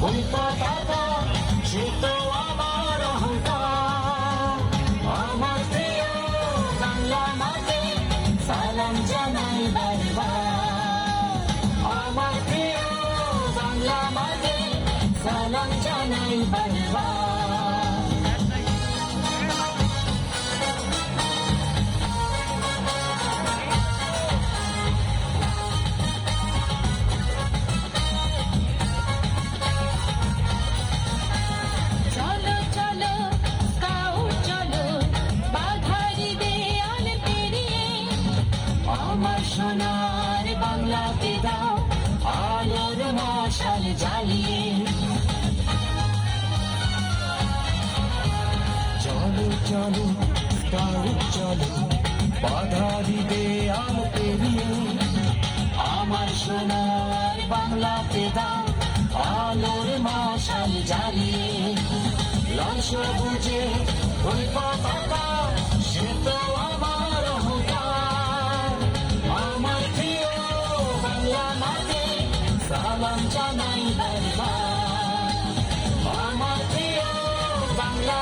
ওই পতাকা সে তো আমার অহংকার। আমার প্রিয় বাংলা মাকে সালাম জানাই বারবার। আমার প্রিয় বাংলা মাকে সালাম জানাই বারবার। আমার সোনার বাংলাকে দাও আলোর মশাল জ্বালিয়ে। চলো চলো স্কাউট চলো বাধা দিবে আল পেরিয়ে। আমার সোনার বাংলাকে দাও আলোর মশাল জ্বালিয়ে। লাল সবুজে ওই পতাকা সে তো আমার অহংকার। আমার প্রিয় বাংলা মাকে সালাম জানাই বারবার।